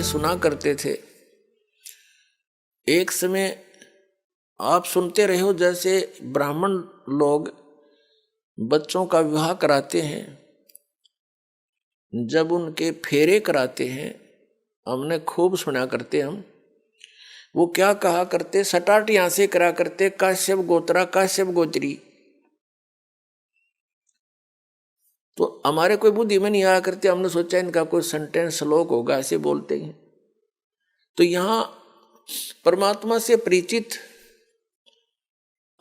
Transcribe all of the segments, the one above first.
पहले सुना करते थे। एक समय आप सुनते रहे हो जैसे ब्राह्मण लोग बच्चों का विवाह कराते हैं, जब उनके फेरे कराते हैं, हमने खूब सुना करते हम, वो क्या कहा करते, सटाट यहां से करा करते, काश्यप गोत्रा काश्यप गोत्री। तो हमारे कोई बुद्धि में नहीं आया करते, हमने सोचा इनका कोई सेंटेंस श्लोक होगा, ऐसे बोलते हैं। तो यहां परमात्मा से परिचित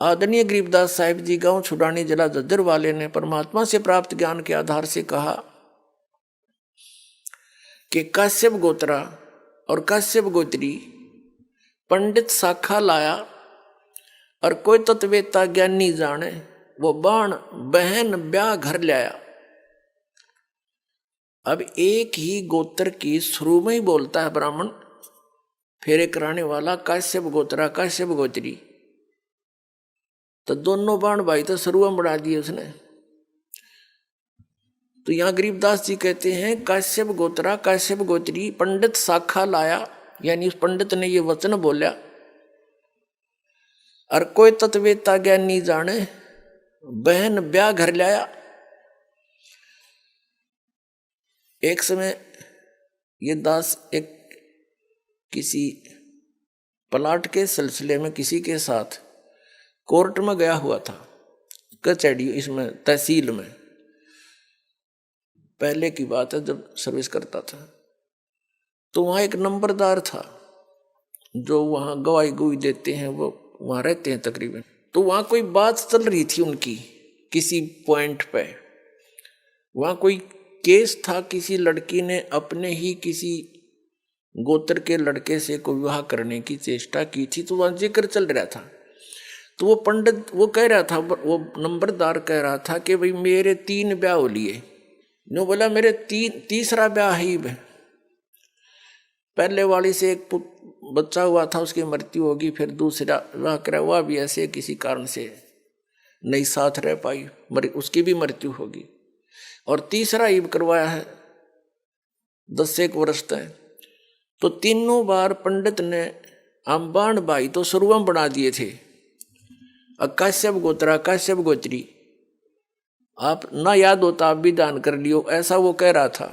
आदरणीय गरीबदास साहिब जी गांव छुड़ानी जिला झज्जर वाले ने परमात्मा से प्राप्त ज्ञान के आधार से कहा कि काश्यप गोत्रा और काश्यप गोत्री पंडित शाखा लाया, और कोई तत्वेता ज्ञानी जाने, वो बाण बहन ब्याह घर लाया। अब एक ही गोत्र की शुरू में ही बोलता है ब्राह्मण फेरे कराने वाला काश्यप गोत्रा काश्यप गोत्री, तो दोनों बाण भाई तो शुरू में बढ़ा दिए उसने। तो यहां गरीबदास जी कहते हैं काश्यप गोत्रा काश्यप गोत्री पंडित शाखा लाया, यानी उस पंडित ने ये वचन बोला, और कोई तत्वेता ज्ञानी जाने, बहन ब्याह घर लाया। एक समय ये दास एक किसी प्लाट के सिलसिले में किसी के साथ कोर्ट में गया हुआ था, कचहरी, इसमें तहसील में, पहले की बात है जब सर्विस करता था। तो वहाँ एक नंबरदार था जो वहाँ गवाही गुई देते हैं, वो वहाँ रहते हैं तकरीबन। तो वहाँ कोई बात चल रही थी उनकी किसी पॉइंट पे, वहाँ कोई केस था, किसी लड़की ने अपने ही किसी गोत्र के लड़के से को विवाह करने की चेष्टा की थी, तो वहाँ जिक्र चल रहा था। तो वो पंडित वो कह रहा था, वो नंबरदार कह रहा था कि भाई मेरे 3 ब्याह हो लिए। नो बोला मेरे तीसरा ब्याह ही है, पहले वाली से एक बच्चा हुआ था, उसकी मृत्यु होगी, फिर दूसरा विवाह करा, हुआ भी ऐसे किसी कारण से नहीं साथ रह पाई, उसकी भी मृत्यु होगी, और तीसरा ईब करवाया है 10 वर्ष तक। तो तीनों बार पंडित ने अम्बान भाई तो शुरू में बना दिए थे, काश्यप गोत्रा काश्यप गोत्री, आप ना याद होता आप भी दान कर लियो, ऐसा वो कह रहा था।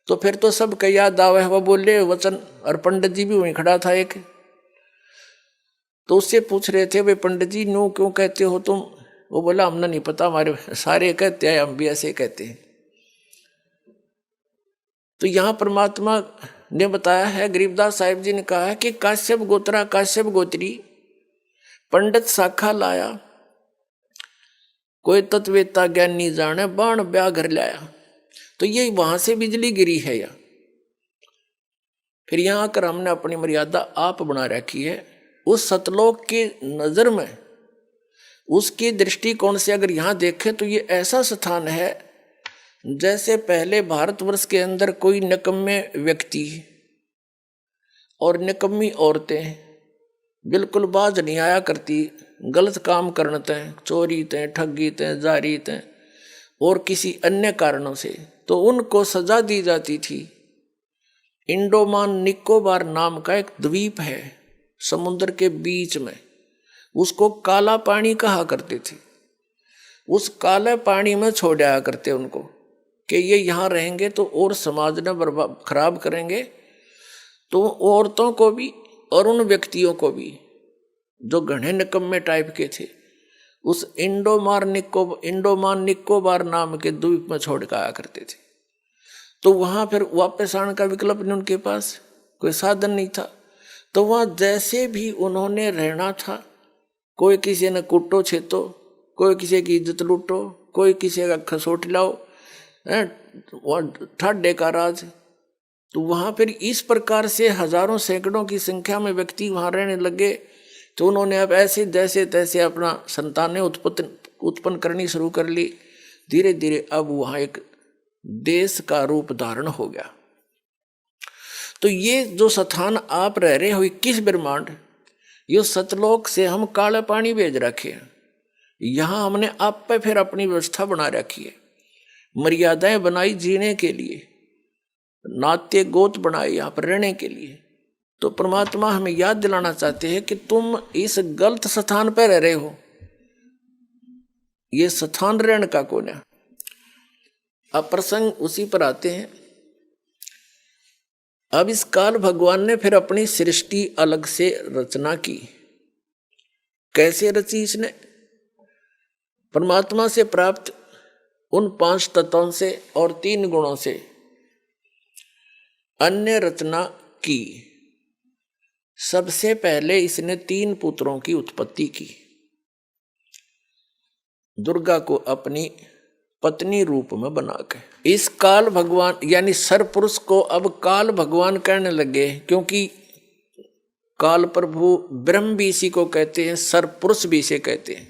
तो फिर तो सब का याद आवे, वो बोले वचन, और पंडित जी भी वहीं खड़ा था एक। तो उससे पूछ रहे थे वे पंडित जी नो क्यों कहते हो तुम, वो बोला हमने नहीं पता, हमारे सारे कहते हैं, हम भी ऐसे कहते हैं। तो यहाँ परमात्मा ने बताया है, गरीबदास साहिब जी ने कहा है कि काश्यप गोत्रा काश्यप गोत्री पंडित शाखा लाया, कोई तत्वेता ज्ञानी जाने, बाण ब्याह घर लाया। तो ये वहां से बिजली गिरी है या फिर यहां आकर हमने अपनी मर्यादा आप बना रखी है। उस सतलोक की नजर में, उसकी दृष्टिकोण से अगर यहां देखें तो ये ऐसा स्थान है जैसे पहले भारतवर्ष के अंदर कोई निकम्मे व्यक्ति और निकम्मी औरतें बिल्कुल बाज नहीं आया करती, गलत काम करने तय, चोरी तय, ठगी तय, जारी तय और किसी अन्य कारणों से, तो उनको सजा दी जाती थी। इंडोमान निकोबार नाम का एक द्वीप है समुद्र के बीच में, उसको काला पानी कहा करते थे। उस काले पानी में छोड़ आया करते उनको कि ये यहाँ रहेंगे तो और समाज ने बर्बाद खराब करेंगे, तो औरतों को भी और उन व्यक्तियों को भी जो घने निकम्मे टाइप के थे, उस इंडोमान निकोबार नाम के द्वीप में छोड़ कर आया करते थे। तो वहां फिर वापस आने का विकल्प नहीं, उनके पास कोई साधन नहीं था। तो वहां जैसे भी उन्होंने रहना था, कोई किसी ने कुटो छेतो, कोई किसी की इज्जत लूटो, कोई किसी का खसोट लाओ, ठाडे का राज। तो वहां फिर इस प्रकार से हजारों सैकड़ों की संख्या में व्यक्ति वहां रहने लगे। तो उन्होंने अब ऐसे जैसे तैसे अपना संतानें उत्पन्न करनी शुरू कर ली। धीरे धीरे अब वहां एक देश का रूप धारण हो गया। तो ये जो स्थान आप रह रहे हो 21 ब्रह्मांड, ये सतलोक से हम काले पानी भेज रखे हैं। यहां हमने आप पे फिर अपनी व्यवस्था बना रखी है, मर्यादाएं बनाई जीने के लिए। नाते गोत बनाए यहाँ पर रहने के लिए। तो परमात्मा हमें याद दिलाना चाहते हैं कि तुम इस गलत स्थान पर रह रहे हो, ये स्थान रहने का कौन है। अब प्रसंग उसी पर आते हैं। अब इस काल भगवान ने फिर अपनी सृष्टि अलग से रचना की। कैसे रची इसने? परमात्मा से प्राप्त उन 5 तत्वों से और 3 गुणों से अन्य रचना की। सबसे पहले इसने 3 पुत्रों की उत्पत्ति की। दुर्गा को अपनी पत्नी रूप में बनाकर इस काल भगवान यानी सरपुरुष को अब काल भगवान कहने लगे, क्योंकि काल प्रभु ब्रह्म भी इसी को कहते हैं, सरपुरुष भी इसे कहते हैं।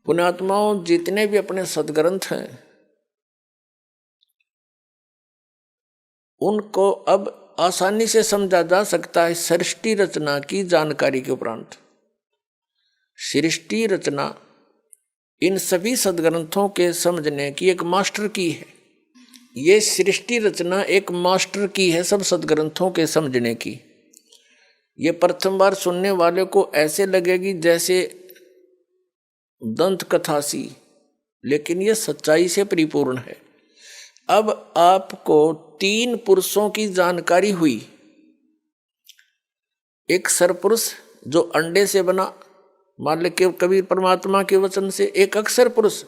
पुण्यात्माओं, जितने भी अपने सदग्रंथ हैं उनको अब आसानी से समझा जा सकता है सृष्टि रचना की जानकारी के उपरांत। सृष्टि रचना इन सभी सदग्रंथों के समझने की एक मास्टर की है। ये सृष्टि रचना एक मास्टर की है सब सदग्रंथों के समझने की। ये प्रथम बार सुनने वाले को ऐसे लगेगी जैसे दंत कथा सी, लेकिन ये सच्चाई से परिपूर्ण है। अब आपको 3 पुरुषों की जानकारी हुई। एक सरपुरुष जो अंडे से बना, मान ले के कबीर परमात्मा के वचन से। एक अक्षर पुरुष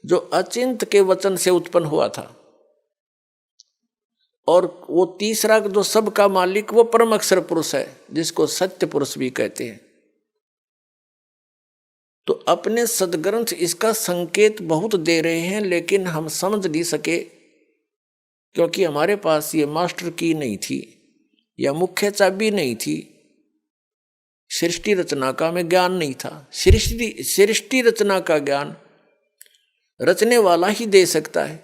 जो अचिंत के वचन से उत्पन्न हुआ था। और वो तीसरा जो सबका मालिक वो परम अक्षर पुरुष है, जिसको सत्य पुरुष भी कहते हैं। तो अपने सदग्रंथ इसका संकेत बहुत दे रहे हैं, लेकिन हम समझ नहीं सके, क्योंकि हमारे पास ये मास्टर की नहीं थी या मुख्य चाबी नहीं थी। सृष्टि रचना का हमें ज्ञान नहीं था। सृष्टि रचना का ज्ञान रचने वाला ही दे सकता है।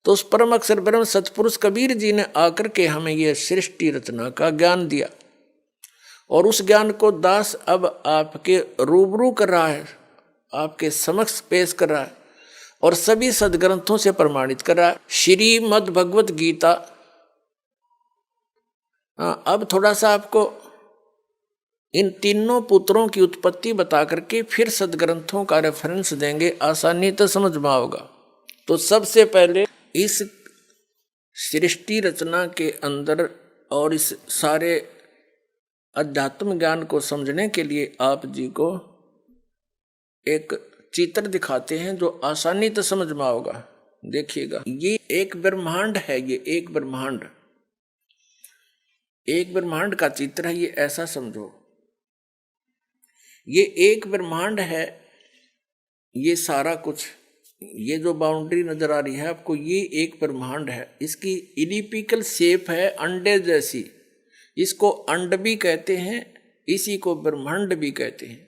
तो उस परम अक्षर ब्रह्म सतपुरुष कबीर जी ने आकर के हमें यह सृष्टि रचना का ज्ञान दिया, और उस ज्ञान को दास अब आपके रूबरू कर रहा है, आपके समक्ष पेश कर रहा है और सभी सदग्रंथों से प्रमाणित कर रहा है। श्रीमद् भगवत गीता। अब थोड़ा सा आपको इन तीनों पुत्रों की उत्पत्ति बता करके फिर सदग्रंथों का रेफरेंस देंगे, आसानी तो समझ में आओगा। तो सबसे पहले इस सृष्टि रचना के अंदर और इस सारे अध्यात्म ज्ञान को समझने के लिए आप जी को एक चित्र दिखाते हैं जो आसानी तो समझ में आओगा। देखिएगा, ये एक ब्रह्मांड है, ये एक ब्रह्मांड का चित्र है। ये ऐसा समझो, ये एक ब्रह्मांड है। ये सारा कुछ, ये जो बाउंड्री नजर आ रही है आपको, ये एक ब्रह्मांड है। इसकी इलिप्टिकल शेप है, अंडे जैसी। इसको अंड भी कहते हैं, इसी को ब्रह्मांड भी कहते हैं।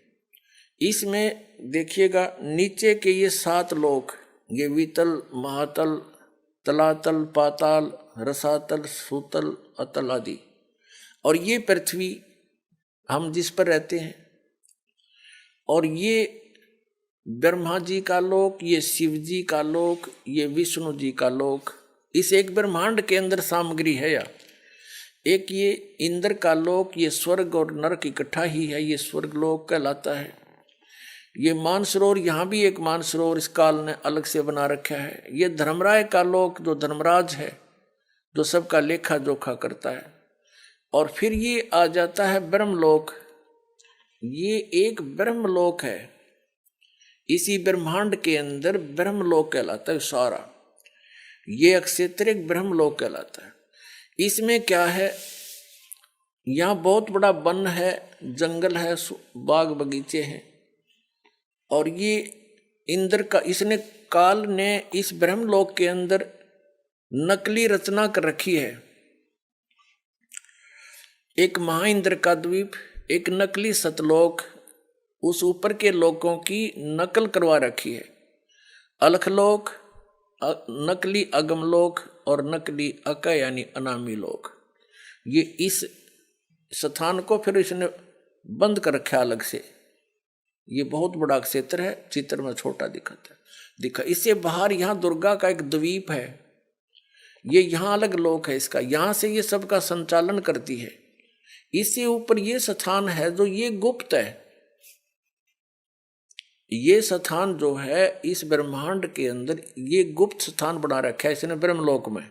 इसमें देखिएगा नीचे के ये 7 लोक, ये वितल, महातल, तलातल, पाताल, रसातल, सूतल, अतल आदि, और ये पृथ्वी हम जिस पर रहते हैं। और ये ब्रह्मा जी का लोक, ये शिव जी का लोक, ये विष्णु जी का लोक, इस एक ब्रह्मांड के अंदर सामग्री है। या एक ये इंद्र का लोक, ये स्वर्ग और नरक इकट्ठा ही है, ये स्वर्ग लोक कहलाता है। ये मानसरोवर, यहाँ भी एक मानसरोवर इस काल ने अलग से बना रखा है। ये धर्मराय का लोक जो धर्मराज है, जो सबका लेखा जोखा करता है। और फिर ये आ जाता है ब्रह्मलोक। ये एक ब्रह्मलोक है, इसी ब्रह्मांड के अंदर ब्रह्मलोक कहलाता है सारा। ये अक्षेत्र एक ब्रह्मलोक कहलाता है। इसमें क्या है, यहाँ बहुत बड़ा वन है, जंगल है, बाग बगीचे हैं। और ये इंद्र का, इसने काल ने इस ब्रह्मलोक के अंदर नकली रचना कर रखी है। एक महाइंद्र का द्वीप, एक नकली सतलोक, उस ऊपर के लोकों की नकल करवा रखी है। अलखलोक, नकली अगमलोक और नकली अक यानी अनामी लोक। ये इस स्थान को फिर इसने बंद कर रखा अलग से। ये बहुत बड़ा क्षेत्र है, चित्र में छोटा दिखा। इससे बाहर यहाँ दुर्गा का एक द्वीप है। ये यहाँ अलग लोक है इसका, यहाँ से ये सबका संचालन करती है। इससे ऊपर ये स्थान है जो ये गुप्त है। ये स्थान जो है इस ब्रह्मांड के अंदर ये गुप्त स्थान बना रखा है इसने ब्रह्मलोक में।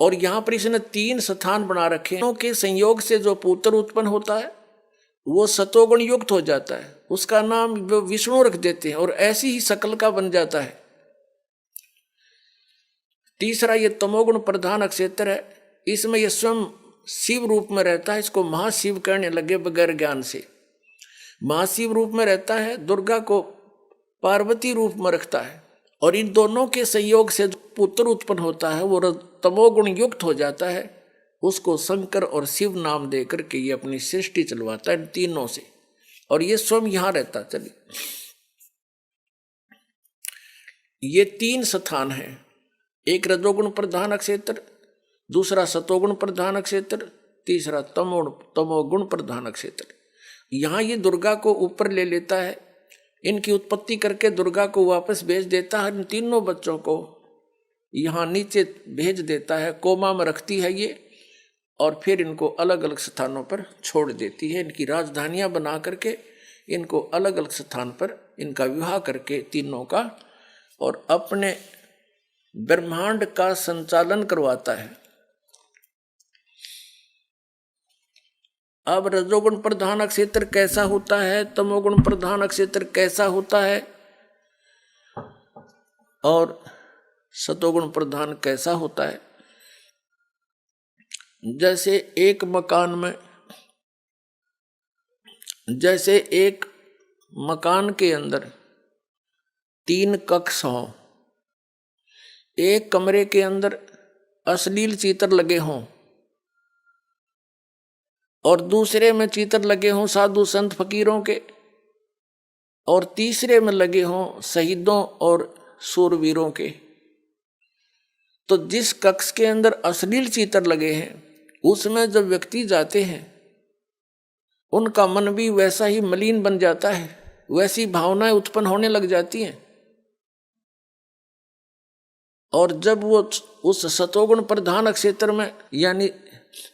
और यहां पर इसने 3 स्थान बना रखे हैं के संयोग से जो पुत्र उत्पन्न होता है वो सतोगुण युक्त हो जाता है, उसका नाम विष्णु रख देते हैं और ऐसी ही शकल का बन जाता है। तीसरा ये तमोगुण प्रधान क्षेत्र है, इसमें ये स्वयं शिव रूप में रहता है, इसको महाशिव कहने लगे बगैर ज्ञान से। महाशिव रूप में रहता है, दुर्गा को पार्वती रूप में रखता है और इन दोनों के संयोग से जो पुत्र उत्पन्न होता है वो तमोगुण युक्त हो जाता है, उसको शंकर और शिव नाम दे करके ये अपनी सृष्टि चलवाता है इन तीनों से। और ये स्वयं यहां रहता। चलिए ये 3 स्थान है, एक रजोगुण प्रधान क्षेत्र, दूसरा सतोगुण प्रधान क्षेत्र, तीसरा तमोगुण प्रधान क्षेत्र। यहाँ ये दुर्गा को ऊपर ले लेता है, इनकी उत्पत्ति करके दुर्गा को वापस भेज देता है, इन तीनों बच्चों को यहाँ नीचे भेज देता है, कोमा में रखती है ये, और फिर इनको अलग अलग स्थानों पर छोड़ देती है। इनकी राजधानियां बना करके इनको अलग अलग स्थान पर इनका विवाह करके तीनों का, और अपने ब्रह्मांड का संचालन करवाता है। अब रजोगुण प्रधान क्षेत्र कैसा होता है, तमोगुण प्रधान क्षेत्र कैसा होता है और सतोगुण प्रधान कैसा होता है। जैसे एक मकान के अंदर 3 कक्ष हों, एक कमरे के अंदर अश्लील चित्र लगे हों और दूसरे में चित्र लगे हों साधु संत फकीरों के, और तीसरे में लगे हों शहीदों और शूरवीरों के, तो जिस कक्ष के अंदर अश्लील चित्र लगे हैं उसमें जब व्यक्ति जाते हैं उनका मन भी वैसा ही मलिन बन जाता है, वैसी भावनाएं उत्पन्न होने लग जाती हैं। और जब वो उस सतोगुण प्रधान क्षेत्र में, यानी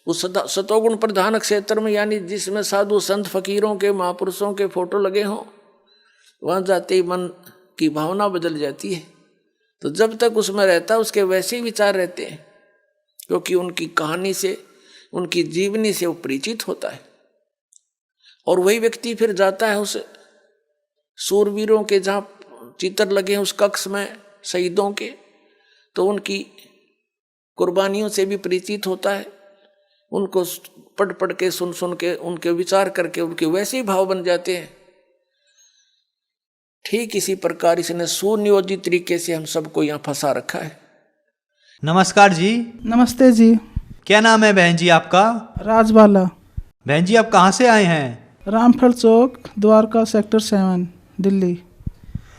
उस सतोगुण प्रधान क्षेत्र में, यानी जिसमें साधु संत फकीरों के महापुरुषों के फोटो लगे हों, वहां जाते ही मन की भावना बदल जाती है। तो जब तक उसमें रहता है उसके वैसे ही विचार रहते हैं, क्योंकि उनकी कहानी से, उनकी जीवनी से वो परिचित होता है। और वही व्यक्ति फिर जाता है उस शूरवीरों के जहाँ चित्र लगे हैं उस कक्ष में शहीदों के, तो उनकी कुर्बानियों से भी परिचित होता है, उनको पढ़ के सुन के उनके विचार करके उनके वैसे ही भाव बन जाते हैं। ठीक इसी प्रकार इसने सुनियोजित तरीके से हम सबको यहाँ फंसा रखा है। नमस्कार जी। नमस्ते जी। क्या नाम है बहन जी आपका? राजबाला। बहन जी आप कहाँ से आए हैं? रामफल चौक, द्वारका, सेक्टर 7, दिल्ली।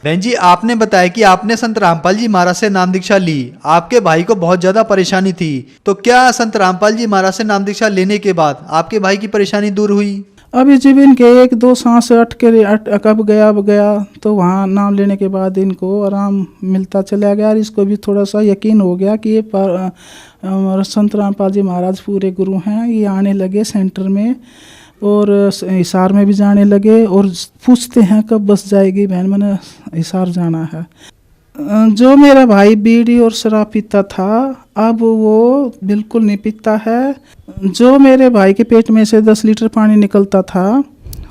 बहन जी आपने बताया कि आपने संत रामपाल जी महाराज से नाम दीक्षा ली, आपके भाई को बहुत ज्यादा परेशानी थी, तो क्या संत रामपाल जी महाराज से नाम दीक्षा लेने के बाद आपके भाई की परेशानी दूर हुई? अभी जब इनके 1-2 सांस कब गया तो वहाँ नाम लेने के बाद इनको आराम मिलता चला गया, और इसको भी थोड़ा सा यकीन हो गया कि ये संत रामपाल जी महाराज पूरे गुरु हैं। ये आने लगे सेंटर में और हिसार में भी जाने लगे, और पूछते हैं कब बस जाएगी बहन, मैंने हिसार जाना है। जो मेरा भाई बीड़ी और शराब पीता था अब वो बिल्कुल नहीं पीता है। जो मेरे भाई के पेट में से 10 लीटर पानी निकलता था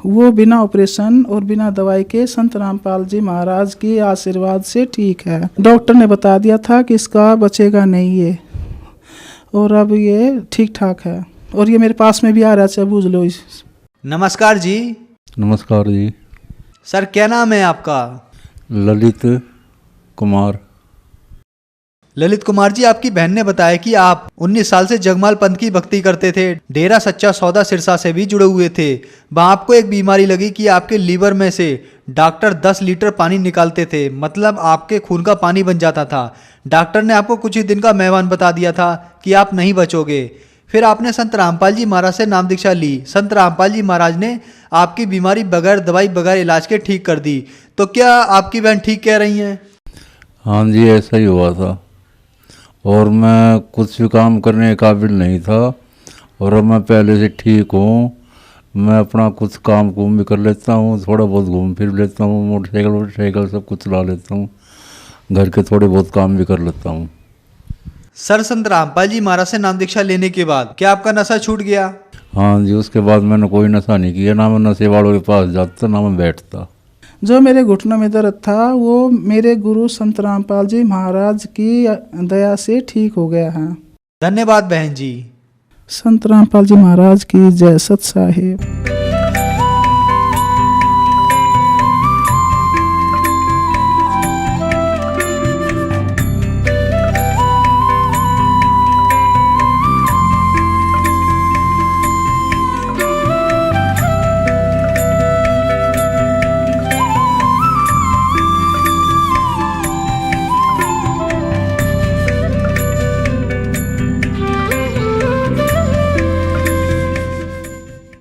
वो बिना ऑपरेशन और बिना दवाई के संत रामपाल जी महाराज के आशीर्वाद से ठीक है। डॉक्टर ने बता दिया था कि इसका बचेगा नहीं ये, और अब ये ठीक ठाक है, और ये मेरे पास में भी आ रहा है, बूझ लो। नमस्कार जी। नमस्कार जी। सर क्या नाम है आपका? ललित कुमार। ललित कुमार जी, आपकी बहन ने बताया कि आप 19 साल से जगमाल पंथ की भक्ति करते थे, डेरा सच्चा सौदा सिरसा से भी जुड़े हुए थे। वहाँ आपको एक बीमारी लगी कि आपके लीवर में से डॉक्टर 10 लीटर पानी निकालते थे, मतलब आपके खून का पानी बन जाता था। डॉक्टर ने आपको कुछ ही दिन का मेहमान बता दिया था कि आप नहीं बचोगे। फिर आपने संत रामपाल जी महाराज से नाम दीक्षा ली। संत रामपाल जी महाराज ने आपकी बीमारी बगैर दवाई बगैर इलाज के ठीक कर दी। तो क्या आपकी बहन ठीक कह रही हैं? हाँ जी, ऐसा ही हुआ था, और मैं कुछ भी काम करने के काबिल नहीं था, और अब मैं पहले से ठीक हूँ। मैं अपना कुछ काम कुम भी कर लेता हूँ, थोड़ा बहुत घूम फिर लेता हूँ, मोटरसाइकिल सब कुछ चला लेता हूँ, घर के थोड़े बहुत काम भी कर लेता हूँ। सर संत रामपाल जी महाराज से नाम दीक्षा लेने के बाद क्या आपका नशा छूट गया? हाँ जी, उसके बाद मैंने कोई नशा नहीं किया, ना मैं नशे वालों के पास जाता, ना मैं बैठता। जो मेरे घुटनों में दर्द था वो मेरे गुरु संत रामपाल जी महाराज की दया से ठीक हो गया है। धन्यवाद बहन जी। संत रामपाल जी महाराज की जय। सत साहिब।